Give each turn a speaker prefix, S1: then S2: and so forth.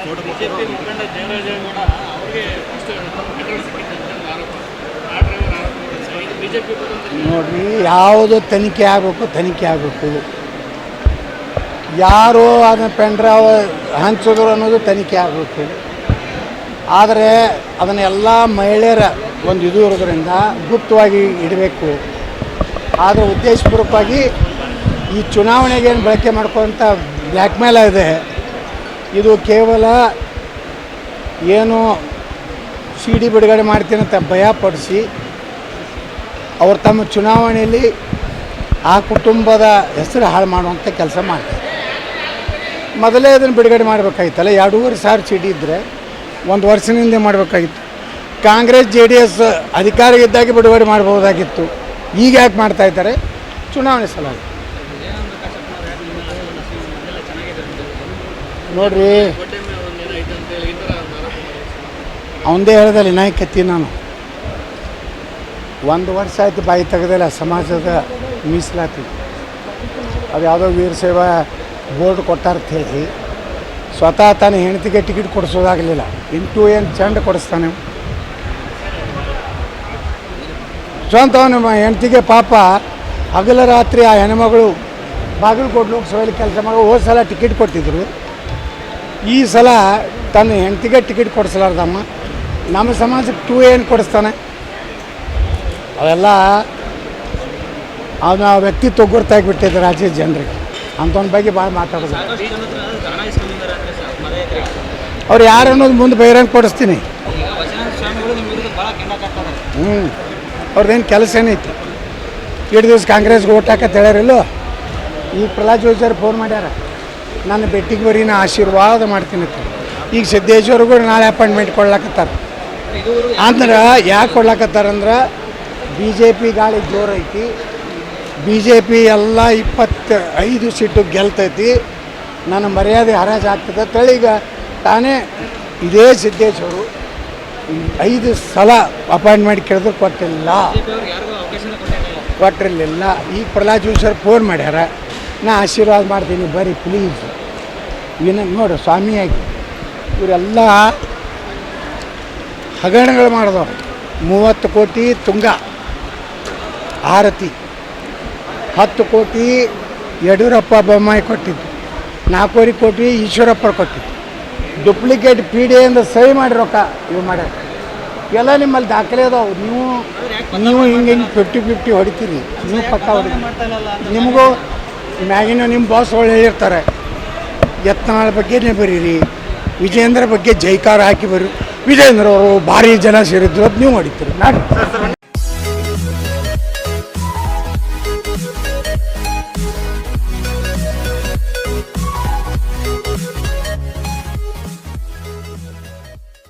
S1: BJP ಮುಖಂಡ ಜಯರಾಜೇಗೌಡ ಅವರಿಗೆ BJP
S2: ನೋಡ್ರಿ, ಯಾವುದು ತನಿಖೆ ಆಗಬೇಕು ಯಾರು ಅದನ್ನ ಪೆಂಡ್ರಾವ್ ಹಂಚಿದ್ರು ಅನ್ನೋದು ತನಿಖೆ ಆಗಬೇಕು. ಆದರೆ ಅದನ್ನೆಲ್ಲ ಮಹಿಳೆಯರ ಒಂದು ಇದು ಇರೋದ್ರಿಂದ ಗುಪ್ತವಾಗಿ ಇಡಬೇಕು. ಆದರೆ ಉದ್ದೇಶಪೂರ್ವಕವಾಗಿ ಈ ಚುನಾವಣೆಗೆ ಏನು ಬಳಕೆ ಮಾಡ್ಕೊಳ್ಳೋಂಥ ಬ್ಲ್ಯಾಕ್ ಮೇಲ್ ಇದೆ. ಇದು ಕೇವಲ ಏನು CD ಬಿಡುಗಡೆ ಮಾಡ್ತೀನಿ ಅಂತ ಭಯಪಡಿಸಿ ಅವರು ತಮ್ಮ ಚುನಾವಣೆಯಲ್ಲಿ ಆ ಕುಟುಂಬದ ಹೆಸರು ಹಾಳು ಮಾಡುವಂಥ ಕೆಲಸ ಮಾಡ್ತಾರೆ. ಮೊದಲೇ ಅದನ್ನು ಬಿಡುಗಡೆ ಮಾಡಬೇಕಾಗಿತ್ತಲ್ಲ. 2,500 CD ಇದ್ದರೆ 1 ವರ್ಷದಿಂದ ಮಾಡಬೇಕಾಗಿತ್ತು. ಕಾಂಗ್ರೆಸ್ JDS ಅಧಿಕಾರ ಇದ್ದಾಗ ಬಿಡುಗಡೆ ಮಾಡ್ಬೋದಾಗಿತ್ತು. ಈಗ ಯಾಕೆ ಮಾಡ್ತಾ ಇದ್ದಾರೆ? ಚುನಾವಣೆ ಸಲುವಾಗಿ. ನೋಡ್ರಿ, ಅವನದೇ ಹೇಳ್ದಲ್ಲಿ ನಾಯಕತ್ತಿ ನಾನು 1 ವರ್ಷ ಆಯ್ತು ಬಾಯಿ ತೆಗೆದಿಲ್ಲ. ಸಮಾಜದ ಮೀಸಲಾತಿ ಅದು ಯಾವುದೋ ವೀರಶೈವ ಬೋರ್ಡ್ ಕೊಟ್ಟಾರಂತ ಹೇಳಿ ಸ್ವತಃ ತನ್ನ ಹೆಂಡತಿಗೆ ಟಿಕೆಟ್ ಕೊಡಿಸೋದಾಗಲಿಲ್ಲ. ಇಂಟು ಏನು ಚಂಡ ಕೊಡಿಸ್ತಾನೆ ಸ್ವಂತ ನಮ್ಮ ಹೆಂಡತಿಗೆ. ಪಾಪ ಹಗಲ ರಾತ್ರಿ ಆ ಹೆಣ್ಮಗಳು ಬಾಗಲಕೋಟೆ ಲೋಕಸಭೆಯಲ್ಲಿ ಕೆಲಸ ಮಾಡೋ ಹೋದ ಸಲ ಟಿಕೆಟ್ ಕೊಟ್ಟಿದ್ರು. ಈ ಸಲ ತನ್ನ ಹೆಂಡತಿಗೆ ಟಿಕೆಟ್ ಕೊಡಿಸಲಾರ್ದಮ್ಮ ನಮ್ಮ ಸಮಾಜಕ್ಕೆ 2 ಏನು ಕೊಡಿಸ್ತಾನೆ? ಅವೆಲ್ಲ ಅವನ ವ್ಯಕ್ತಿತ್ವ ಗುರುತಾಗಿಬಿಟ್ಟಿದೆ ರಾಜ್ಯದ ಜನರಿಗೆ. ಅಂಥವನ ಬಗ್ಗೆ ಭಾಳ ಮಾತಾಡೋದು. ಅವ್ರು ಯಾರು ಅನ್ನೋದು ಮುಂದೆ ಬಹಿರಂಗ ಕೊಡಿಸ್ತೀನಿ. ಅವ್ರದ್ದೇನು ಕೆಲಸ ಏನೈತಿ? 2 ದಿವಸ ಕಾಂಗ್ರೆಸ್ಗೆ ಓಟ್ ಹಾಕತ್ತೆ ಹೇಳ್ಯಾರಿಲ್ಲೋ. ಈಗ ಪ್ರಹ್ಲಾದ್ ಜೋಶಿ ಅವ್ರು ಫೋನ್ ಮಾಡ್ಯಾರ, ನನ್ನ ಭೇಟಿಗೆ ಬರೀ ನಾ ಆಶೀರ್ವಾದ ಮಾಡ್ತೀನಿ ಅಂತ. ಈಗ ಸಿದ್ದೇಶ್ವರ್ಗೂ ನಾಳೆ ಅಪಾಯಿಂಟ್ಮೆಂಟ್ ಕೊಡ್ಲಾಕತ್ತಾರೆ. ಅಂದ್ರೆ ಯಾಕೆ ಕೊಡ್ಲಾಕತ್ತಾರಂದ್ರೆ BJP ಗಾಳಿ ಜೋರೈತಿ. BJP ಎಲ್ಲ 25 ಸೀಟು ಗೆಲ್ತೈತಿ. ನನ್ನ ಮರ್ಯಾದೆ ಹರಾಜು ಆಗ್ತದೆ ಅಂತೇಳಿ ಈಗ ತಾನೇ ಇದೇ ಸಿದ್ದೇಶ್ವರು 5 ಸಲ ಅಪಾಯಿಂಟ್ಮೆಂಟ್ ಕೇಳಿದ್ರು ಕೊಟ್ಟಿರಲಿಲ್ಲ. ಈಗ ಪ್ರಹ್ಲಾದ್ ಜೋಶಿ ಅವ್ರು ಫೋನ್ ಮಾಡ್ಯಾರ, ನಾ ಆಶೀರ್ವಾದ ಮಾಡ್ತೀನಿ ಬರ್ರಿ ಪ್ಲೀಸ್. ನೋಡು ಸ್ವಾಮಿಯಾಗಿ ಇವರೆಲ್ಲ ಹಗರಣಗಳು ಮಾಡಿದವರು. 30 ಕೋಟಿ ತುಂಗ ಆರತಿ, 10 ಕೋಟಿ ಯಡಿಯೂರಪ್ಪ ಬೊಮ್ಮಾಯಿ ಕೊಟ್ಟಿದ್ದು, 4 ಕೋಟಿ ಈಶ್ವರಪ್ಪ ಕೊಟ್ಟಿದ್ದು. ಡುಪ್ಲಿಕೇಟ್ PD ಇಂದ ಸಹಿ ಮಾಡಿ ರೊಕ್ಕ ಇವು ಮಾಡ್ಯಾರ. ಎಲ್ಲ ನಿಮ್ಮಲ್ಲಿ ದಾಖಲೆ ಅದಾವೆ. ನೀವು ಹಿಂಗೆ 50-50 ಹೊಡಿತೀರಿ. ನೀವು ಪಕ್ಕ ಹೊಡಿತೀರಿ. ನಿಮಗೂ ಮ್ಯಾಗಿನ ನಿಮ್ಮ ಬಾಸ್ಗಳು ಹೇಳಿರ್ತಾರೆ, ಯತ್ನಾಳ್ ಬಗ್ಗೆನೇ ಬರೀರಿ, ವಿಜೇಂದ್ರ ಬಗ್ಗೆ ಜೈಕಾರ ಹಾಕಿ ಬರ್ರಿ. ವಿಜೇಂದ್ರ ಅವರು ಭಾರಿ ಜನ ಸೇರಿದ್ರು ಅದು ನೀವು ಹೊಡಿತೀರಿ.